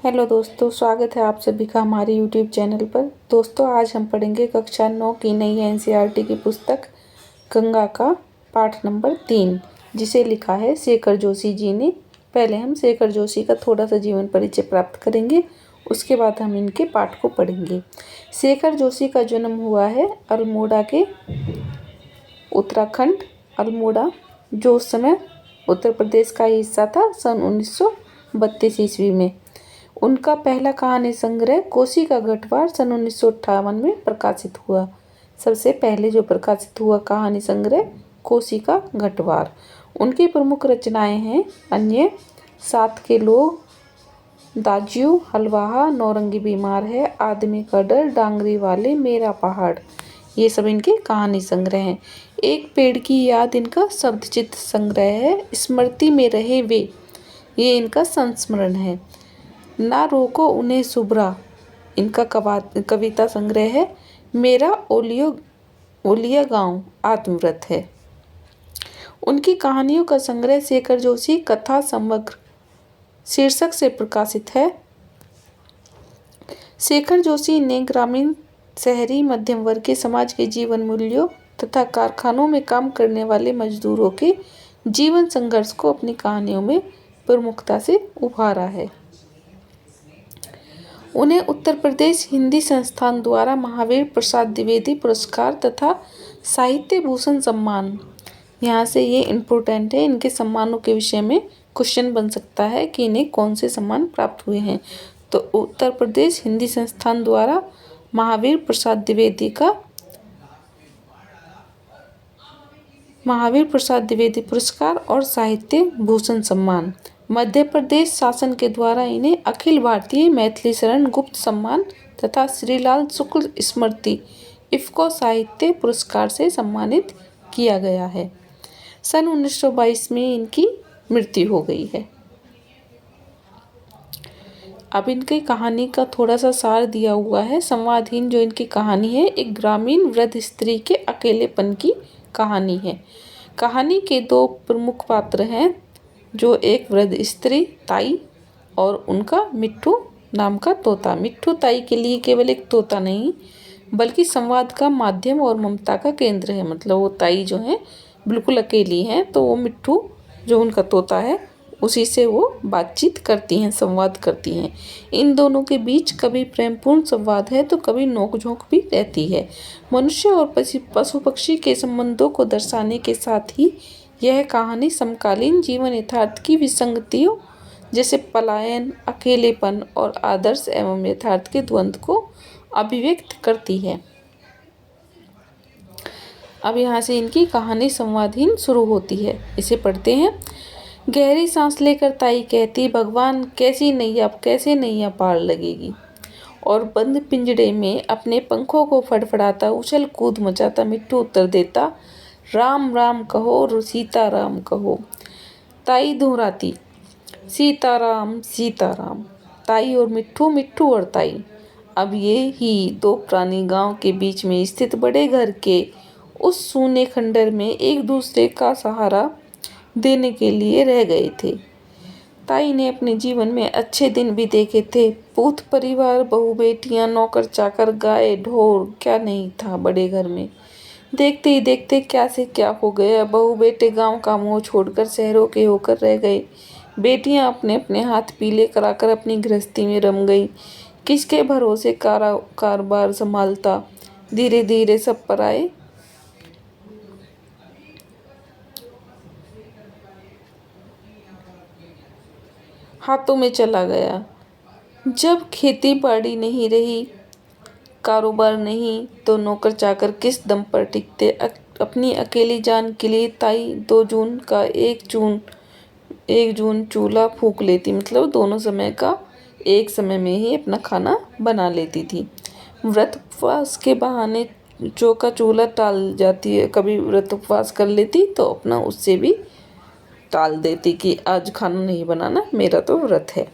Hello दोस्तों, स्वागत है आप सभी का हमारे यूट्यूब चैनल पर। दोस्तों, आज हम पढ़ेंगे कक्षा 9 की नई एनसीईआरटी की पुस्तक गंगा का पाठ नंबर 3, जिसे लिखा है शेखर जोशी जी ने। पहले हम शेखर जोशी का थोड़ा सा जीवन परिचय प्राप्त करेंगे, उसके बाद हम इनके पाठ को पढ़ेंगे। शेखर जोशी का जन्म हुआ है अल्मोड़ा के उत्तराखंड अल्मोड़ा, जो उस समय उत्तर प्रदेश का हिस्सा था, सन 1932 ईस्वी में। उनका पहला कहानी संग्रह कोसी का गठवार सन 1958 में प्रकाशित हुआ। सबसे पहले जो प्रकाशित हुआ कहानी संग्रह कोसी का गठवार। उनकी प्रमुख रचनाएं हैं अन्य, साथ के लोग, दाज्यू, हलवाहा, नौरंगी बीमार है, आदमी का डर, डांगरी वाले, मेरा पहाड़। ये सब इनके कहानी संग्रह हैं। एक पेड़ की याद इनका शब्दचित्र संग्रह है। स्मृति में रहे वे, ये इनका संस्मरण है। ना रोको उन्हें सुभरा, इनका कविता संग्रह है। मेरा ओलिया गांव आत्मव्रत है। उनकी कहानियों का संग्रह शेखर जोशी कथा समग्र शीर्षक से प्रकाशित है। शेखर जोशी ने ग्रामीण, शहरी, मध्यम वर्ग के समाज के जीवन मूल्यों तथा कारखानों में काम करने वाले मजदूरों के जीवन संघर्ष को अपनी कहानियों में प्रमुखता से उभारा है। उन्हें उत्तर प्रदेश हिंदी संस्थान द्वारा महावीर प्रसाद द्विवेदी पुरस्कार तथा साहित्य भूषण सम्मान, यहाँ से ये इम्पोर्टेंट है, इनके सम्मानों के विषय में क्वेश्चन बन सकता है कि इन्हें कौन से सम्मान प्राप्त हुए हैं। तो उत्तर प्रदेश हिंदी संस्थान द्वारा महावीर प्रसाद द्विवेदी पुरस्कार और साहित्य भूषण सम्मान। मध्य प्रदेश शासन के द्वारा इन्हें अखिल भारतीय मैथिली शरण गुप्त सम्मान तथा श्रीलाल शुक्ल स्मृति इफ़को साहित्य पुरस्कार से सम्मानित किया गया है। सन 1922 में इनकी मृत्यु हो गई है। अब इनकी कहानी का थोड़ा सा सार दिया हुआ है। संवादहीन जो इनकी कहानी है, एक ग्रामीण वृद्ध स्त्री के अकेलेपन की कहानी है। कहानी के दो प्रमुख पात्र हैं, जो एक वृद्ध स्त्री ताई और उनका मिट्ठू नाम का तोता। मिट्ठू ताई के लिए केवल एक तोता नहीं, बल्कि संवाद का माध्यम और ममता का केंद्र है। मतलब वो ताई जो है बिल्कुल अकेली हैं, तो वो मिट्ठू जो उनका तोता है उसी से वो बातचीत करती हैं, संवाद करती हैं। इन दोनों के बीच कभी प्रेमपूर्ण संवाद है तो कभी नोकझोंक भी रहती है। मनुष्य और पशु पक्षी के संबंधों को दर्शाने के साथ ही यह कहानी समकालीन जीवन यथार्थ की विसंगतियों जैसे पलायन, अकेलेपन और आदर्श एवं यथार्थ के द्वंद्व को अभिव्यक्त करती है। अब यहाँ से इनकी कहानी संवादहीन शुरू होती है, इसे पढ़ते हैं। गहरी सांस लेकर ताई कहती, भगवान कैसे नैया पार लगेगी। और बंद पिंजड़े में अपने पंखों को फड़फड़ाता उछल कूद मचाता मिट्ठू उत्तर देता, राम राम कहो, सीता राम कहो। ताई दोहराती, सीताराम सीताराम। ताई और मिट्ठू, मिट्ठू और ताई। अब ये ही दो प्राणी गांव के बीच में स्थित बड़े घर के उस सूने खंडर में एक दूसरे का सहारा देने के लिए रह गए थे। ताई ने अपने जीवन में अच्छे दिन भी देखे थे। पूत परिवार, बहू बेटियां, नौकर चाकर, गाय ढोर, क्या नहीं था बड़े घर में। देखते ही देखते क्या से क्या हो गया। बहू बेटे गांव का मोह छोड़कर शहरों के होकर रह गए। बेटियां अपने अपने हाथ पीले कराकर अपनी गृहस्थी में रम गई। किसके भरोसे कारोबार संभालता। धीरे धीरे सब पराए हाथों में चला गया। जब खेती बाड़ी नहीं रही, कारोबार नहीं, तो नौकर चाकर किस दम पर टिकते। अपनी अकेली जान के लिए ताई 2 जून का 1 जून चूल्हा फूंक लेती। मतलब दोनों समय का एक समय में ही अपना खाना बना लेती थी। व्रत उपवास के बहाने चौका चूल्हा टाल जाती है। कभी व्रत उपवास कर लेती तो अपना उससे भी टाल देती कि आज खाना नहीं बनाना, मेरा तो व्रत है।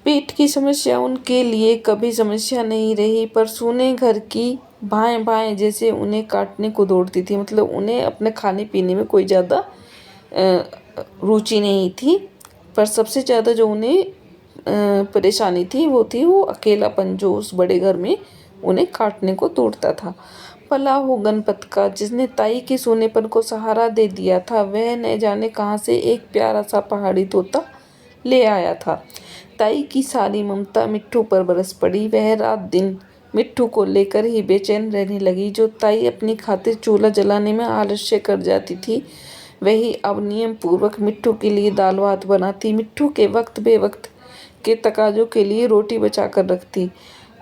पेट की समस्या उनके लिए कभी समस्या नहीं रही, पर सूने घर की भाएं भाएं जैसे उन्हें काटने को दौड़ती थी। मतलब उन्हें अपने खाने पीने में कोई ज़्यादा रुचि नहीं थी, पर सबसे ज़्यादा जो उन्हें परेशानी थी वो अकेलापन जो उस बड़े घर में उन्हें काटने को तोड़ता था। भला हो गणपत का जिसने ताई के सोनेपन को सहारा दे दिया था। वह न जाने कहाँ से एक प्यारा सा पहाड़ी तोता ले आया था। ताई की सारी ममता मिट्ठू पर बरस पड़ी। वह रात दिन मिट्ठू को लेकर ही बेचैन रहने लगी। जो ताई अपनी खातिर चूल्हा जलाने में आलस्य कर जाती थी, वही अब नियम पूर्वक मिट्ठू के लिए दाल भात बनाती, मिट्ठू के वक्त बेवक्त के तकाजों के लिए रोटी बचा कर रखती।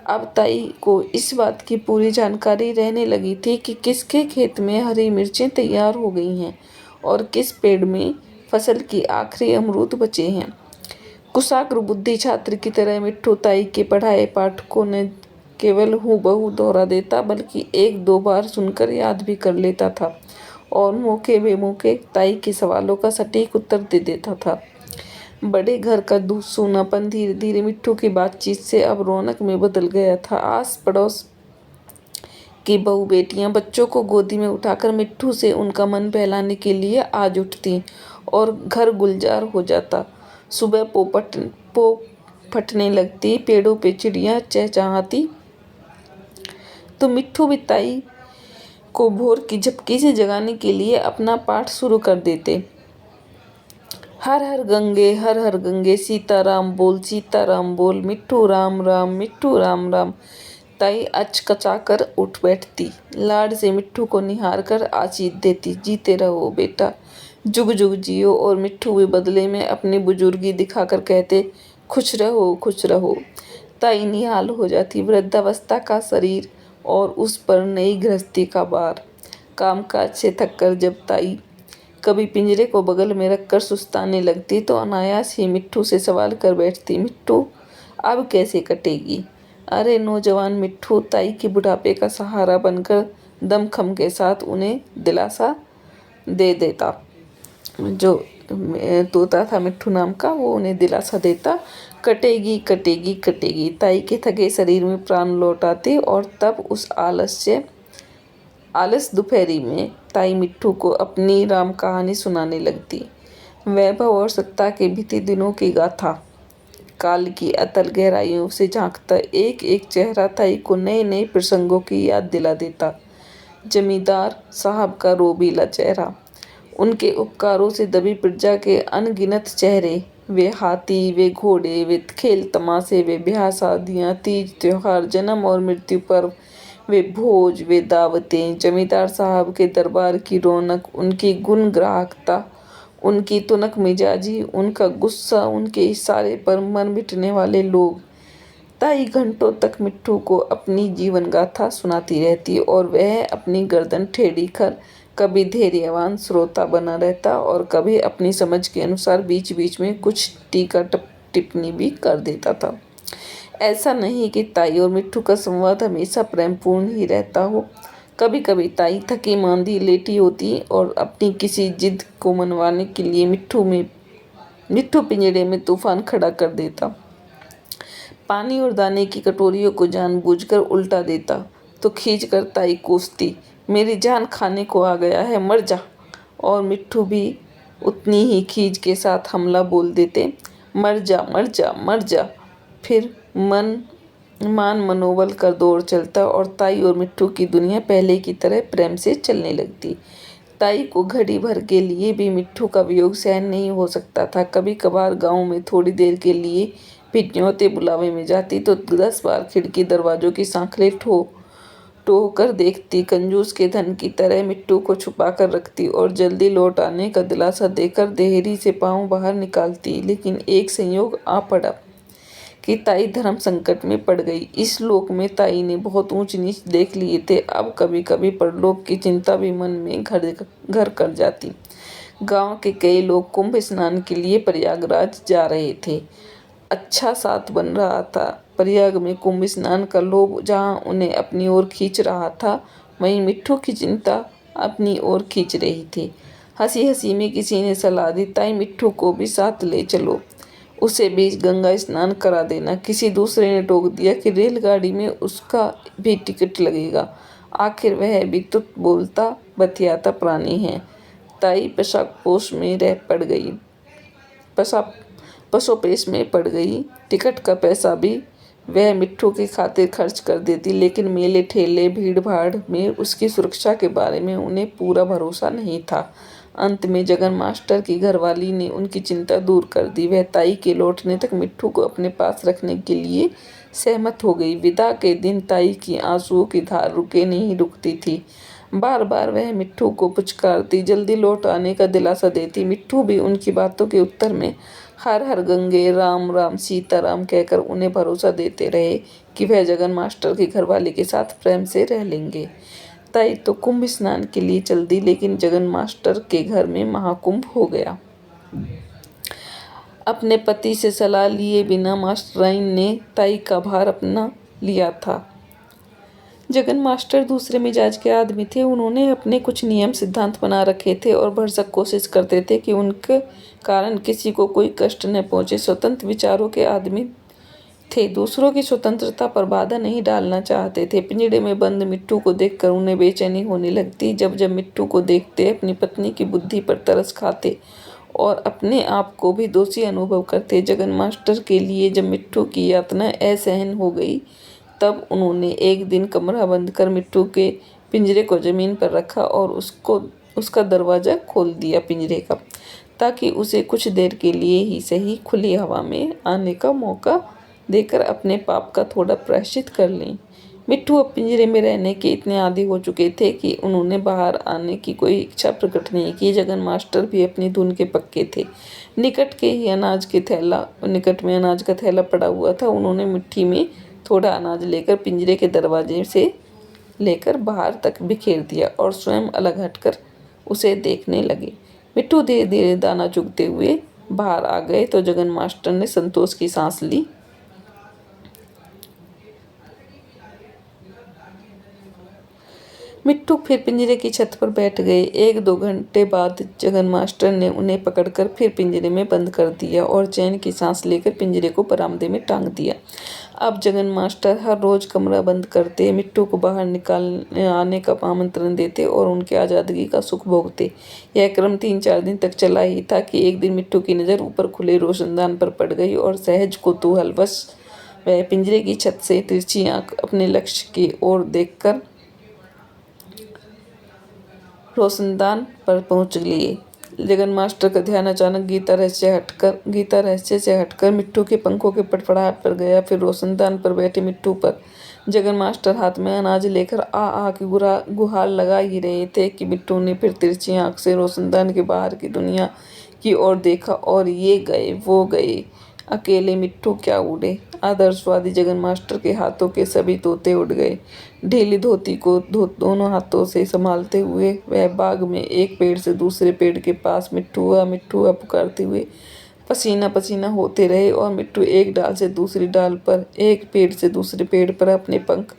अब ताई को इस बात की पूरी जानकारी रहने लगी थी कि किसके खेत में हरी मिर्चें तैयार हो गई हैं और किस पेड़ में फसल की आखिरी अमरूद बचे हैं। कुशाग्र बुद्धि छात्र की तरह मिट्ठू ताई के पढ़ाए पाठ को न केवल हूबहू दोहरा देता, बल्कि एक दो बार सुनकर याद भी कर लेता था और मौके बेमौके ताई के सवालों का सटीक उत्तर दे देता था। बड़े घर का सूनापन धीरे धीरे मिट्ठू की बातचीत से अब रौनक में बदल गया था। आस पड़ोस की बहू बेटियां बच्चों को गोदी में उठाकर मिट्ठू से उनका मन बहलाने के लिए आज उठती और घर गुलजार हो जाता। सुबह पो फटने लगती, पेड़ों पे चिड़ियां चहचहाती तो मिट्ठू भी ताई को भोर की झपकी से जगाने के लिए अपना पाठ शुरू कर देते। हर हर गंगे सीताराम बोल मिट्ठू राम राम। ताई अचकचाकर उठ बैठती, लाड से मिट्ठू को निहार कर आशीष देती, जीते रहो बेटा, जुग जुग जियो। और मिट्ठू भी बदले में अपनी बुजुर्गी दिखाकर कहते, खुश रहो। ताई निहाल हो जाती, वृद्धावस्था का शरीर और उस पर नई गृहस्थी का भार। कामकाज से थककर जब ताई कभी पिंजरे को बगल में रखकर सुस्ताने लगती तो अनायास ही मिट्ठू से सवाल कर बैठती, मिट्ठू अब कैसे कटेगी। अरे नौजवान मिट्ठू ताई के बुढ़ापे का सहारा बनकर दमखम के साथ उन्हें दिलासा दे देता। जो तोता था मिट्ठू नाम का, वो उन्हें दिलासा देता, कटेगी। ताई के थके शरीर में प्राण लौट आते और तब उस आलस दोपहरी में ताई मिट्ठू को अपनी राम कहानी सुनाने लगती। वैभव और सत्ता के बीते दिनों की गाथा। काल की अतल गहराइयों से झांकता एक एक चेहरा ताई को नए नए प्रसंगों की याद दिला देता। जमींदार साहब का रोबीला चेहरा, उनके उपकारों से दबी प्रजा के अनगिनत चेहरे, वे हाथी, वे घोड़े, वे खेल तमाशे, वे ब्याह शादियाँ, तीज त्योहार, जन्म और मृत्यु पर्व, वे भोज, वे दावतें, जमींदार साहब के दरबार की रौनक, उनकी गुण ग्राहकता, उनकी तुनक मिजाजी, उनका गुस्सा, उनके इशारे पर मन मिटने वाले लोग। ताई घंटों तक मिट्ठू को अपनी जीवन गाथा सुनाती रहती और वह अपनी गर्दन टेढ़ी कर कभी धैर्यवान श्रोता बना रहता और कभी अपनी समझ के अनुसार बीच बीच में कुछ टीका टिप्पणी भी कर देता था। ऐसा नहीं कि ताई और मिट्ठू का संवाद हमेशा प्रेमपूर्ण ही रहता हो। कभी कभी ताई थकी मांदी लेटी होती और अपनी किसी जिद को मनवाने के लिए मिट्ठू पिंजरे में तूफान खड़ा कर देता। पानी और दाने की कटोरियों को जानबूझकर उल्टा देता तो खींच कर ताई कोसती, मेरी जान खाने को आ गया है, मर जा। और मिट्ठू भी उतनी ही खींच के साथ हमला बोल देते, मर जा। फिर मनोबल का दौर चलता और ताई और मिट्ठू की दुनिया पहले की तरह प्रेम से चलने लगती। ताई को घड़ी भर के लिए भी मिट्ठू का वियोग सहन नहीं हो सकता था। कभी कभार गांव में थोड़ी देर के लिए भी न्योते बुलावे में जाती तो 10 बार खिड़की दरवाजों की सांखलें टोह कर देखती, कंजूस के धन की तरह मिट्टू को छुपा कर रखती और जल्दी लौट आने का दिलासा देकर देहरी से पाँव बाहर निकालती। लेकिन एक संयोग आ पड़ा कि ताई धर्म संकट में पड़ गई। इस लोक में ताई ने बहुत ऊंच नीच देख लिए थे, अब कभी कभी परलोक की चिंता भी मन में घर कर जाती। गांव के कई लोग कुंभ स्नान के लिए प्रयागराज जा रहे थे। अच्छा साथ बन रहा था। प्रयाग में कुंभ स्नान का लोभ जहां उन्हें अपनी ओर खींच रहा था, वहीं मिट्ठू की चिंता अपनी ओर खींच रही थी। हंसी हंसी में किसी ने सलाह दी, ताई मिट्ठू को भी साथ ले चलो, उसे भी गंगा स्नान करा देना। किसी दूसरे ने टोक दिया कि रेलगाड़ी में उसका भी टिकट लगेगा, आखिर वह भी तो बोलता बतियाता प्राणी है। ताई पेशाब पोश में रह पड़ गई। पसोपेश में पड़ गई। टिकट का पैसा भी वह मिट्ठू की खातिर खर्च कर देती, लेकिन मेले ठेले भीड़ भाड़ में उसकी सुरक्षा के बारे में उन्हें पूरा भरोसा नहीं था। अंत में जगन मास्टर की घरवाली ने उनकी चिंता दूर कर दी। वह ताई के लौटने तक मिट्ठू को अपने पास रखने के लिए सहमत हो गई। विदा के दिन ताई की आंसुओं की धार रुकती थी। बार बार वह मिट्ठू को पुचकारती, जल्दी लौट आने का दिलासा देती। मिट्ठू भी उनकी बातों के उत्तर में हर हर गंगे, राम राम, सीताराम कहकर उन्हें भरोसा देते रहे कि वह जगन मास्टर की घरवाली के साथ प्रेम से रह लेंगे। ताई तो कुंभ स्नान के लिए चल दी, लेकिन जगन मास्टर के घर में महाकुंभ हो गया। अपने पति से सलाह लिए बिना मास्टराइन ने ताई का भार अपना लिया था। जगन मास्टर दूसरे मिजाज के आदमी थे। उन्होंने अपने कुछ नियम सिद्धांत बना रखे थे और भरसक कोशिश करते थे कि उनके कारण किसी को कोई कष्ट न पहुंचे। स्वतंत्र विचारों के आदमी थे, दूसरों की स्वतंत्रता पर बाधा नहीं डालना चाहते थे। पिंजड़े में बंद मिट्ठू को देखकर उन्हें बेचैनी होने लगती। जब जब मिट्ठू को देखते अपनी पत्नी की बुद्धि पर तरस खाते और अपने आप को भी दोषी अनुभव करते। जगन मास्टर के लिए जब मिट्ठू की यातना असहन हो गई, तब उन्होंने एक दिन कमरा बंद कर मिट्ठू के पिंजरे को ज़मीन पर रखा और उसका दरवाज़ा खोल दिया पिंजरे का, ताकि उसे कुछ देर के लिए ही सही खुली हवा में आने का मौका देकर अपने पाप का थोड़ा प्रायश्चित कर लें। मिट्ठू अब पिंजरे में रहने के इतने आदी हो चुके थे कि उन्होंने बाहर आने की कोई इच्छा प्रकट नहीं की। जगन मास्टर भी अपनी धुन के पक्के थे। निकट में अनाज का थैला पड़ा हुआ था। उन्होंने मिट्टी में थोड़ा अनाज लेकर पिंजरे के दरवाजे से लेकर बाहर तक बिखेर दिया और स्वयं अलग हटकर उसे देखने लगे। मिट्ठू धीरे धीरे दाना चुगते हुए बाहर आ गए तो जगन मास्टर ने संतोष की सांस ली। मिट्ठू फिर पिंजरे की छत पर बैठ गए। 1-2 घंटे बाद जगन मास्टर ने उन्हें पकड़कर फिर पिंजरे में बंद कर दिया और चैन की सांस लेकर पिंजरे को बरामदे में टांग दिया। अब जगन मास्टर हर रोज कमरा बंद करते, मिट्ठू को बाहर निकालने आने का आमंत्रण देते और उनके आज़ादगी का सुख भोगते। यह क्रम 3-4 दिन तक चला ही था कि एक दिन मिट्ठू की नज़र ऊपर खुले रोशनदान पर पड़ गई और सहज कौतूहलवश वह पिंजरे की छत से तिरछी आंख अपने लक्ष्य की ओर देखकर रोशनदान पर पहुंच लिए। जगन मास्टर का ध्यान अचानक गीता रहस्य से हटकर मिट्ठू के पंखों के फड़फड़ाहट पर गया, फिर रोशनदान पर बैठे मिट्ठू पर। जगन मास्टर हाथ में अनाज लेकर आ की गुहार लगा ही रहे थे कि मिट्ठू ने फिर तिरछी आंख से रोशनदान के बाहर की दुनिया की ओर देखा और ये गए वो गए, अकेले मिट्ठू क्या उड़े। आदर्शवादी जगन मास्टर के हाथों के सभी तोते उड़ गए। ढीली धोती को दोनों हाथों से संभालते हुए वह बाग में एक पेड़ से दूसरे पेड़ के पास मिट्ठू हुआ पुकारते हुए पसीना पसीना होते रहे और मिट्ठू एक डाल से दूसरी डाल पर, एक पेड़ से दूसरे पेड़ पर अपने पंख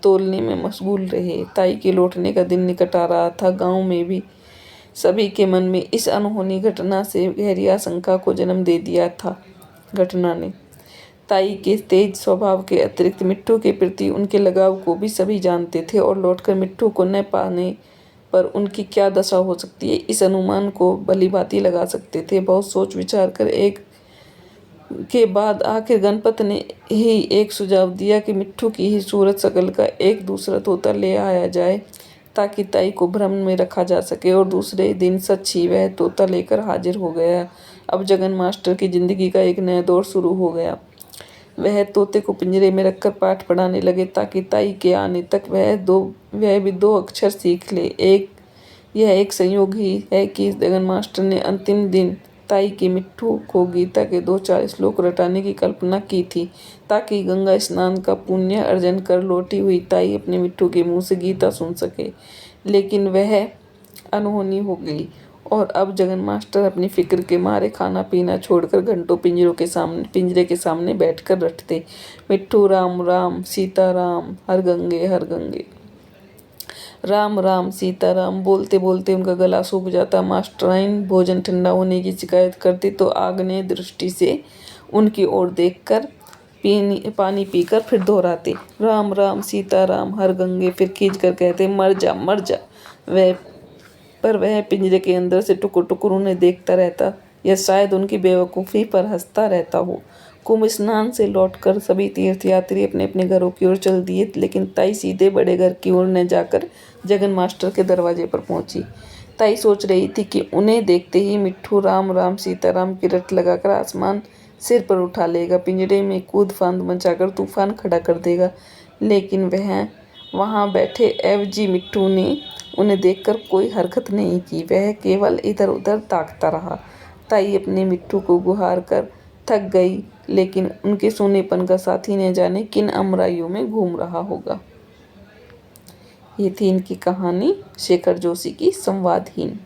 तोलने में मशगूल रहे। ताई के लौटने का दिन निकट आ रहा था। गांव में भी सभी के मन में इस अनहोनी घटना से गहरी आशंका को जन्म दे दिया था। घटना ने ताई के तेज स्वभाव के अतिरिक्त मिट्ठू के प्रति उनके लगाव को भी सभी जानते थे और लौटकर मिट्ठू को न पाने पर उनकी क्या दशा हो सकती है, इस अनुमान को भलीभांति लगा सकते थे। बहुत सोच विचार कर एक के बाद आखिर गणपत ने ही एक सुझाव दिया कि मिट्ठू की ही सूरत शकल का एक दूसरा तोता ले आया जाए, ताकि ताई को भ्रम में रखा जा सके। और दूसरे दिन सच ही वह तोता लेकर हाजिर हो गया। अब जगन मास्टर की जिंदगी का एक नया दौर शुरू हो गया। वह तोते को पिंजरे में रखकर पाठ पढ़ाने लगे, ताकि ताई के आने तक वह भी 2 अक्षर सीख ले। यह एक संयोग ही है कि जगन मास्टर ने अंतिम दिन ताई के मिट्ठू को गीता के 2-4 श्लोक रटाने की कल्पना की थी, ताकि गंगा स्नान का पुण्य अर्जन कर लौटी हुई ताई अपने मिट्ठू के मुंह से गीता सुन सके। लेकिन वह अनहोनी हो गई और अब जगन मास्टर अपनी फिक्र के मारे खाना पीना छोड़कर घंटों पिंजरे के सामने बैठकर रटते, मिट्ठू राम राम सीता राम हर गंगे हर गंगे। राम राम सीता राम बोलते बोलते उनका गला सूख जाता। मास्टराइन भोजन ठंडा होने की शिकायत करती तो आग्नेय दृष्टि से उनकी ओर देखकर पानी पीकर फिर दोहराते, राम राम सीता राम हर गंगे। फिर खींच कर कहते, मर जा मर जा। वह पिंजरे के अंदर से टुकुर टुकुर उन्हें देखता रहता। या शायद उनकी बेवकूफ़ी पर हंसता रहता हो। कुंभ स्नान से लौटकर सभी तीर्थयात्री अपने अपने घरों की ओर चल दिए, लेकिन ताई सीधे बड़े घर की ओर न जाकर जगन मास्टर के दरवाजे पर पहुंची। ताई सोच रही थी कि उन्हें देखते ही मिट्ठू राम राम सीताराम की रट लगाकर आसमान सिर पर उठा लेगा, पिंजरे में कूद फांद मचाकर तूफान खड़ा कर देगा। लेकिन वहाँ बैठे एवजी मिट्ठू ने उन्हें देखकर कोई हरकत नहीं की। वह केवल इधर उधर ताकता रहा। ताई अपने मिट्ठू को गुहार कर थक गई, लेकिन उनके सोनेपन का साथी न जाने किन अमराइयों में घूम रहा होगा। ये थी इनकी कहानी शेखर जोशी की संवादहीन।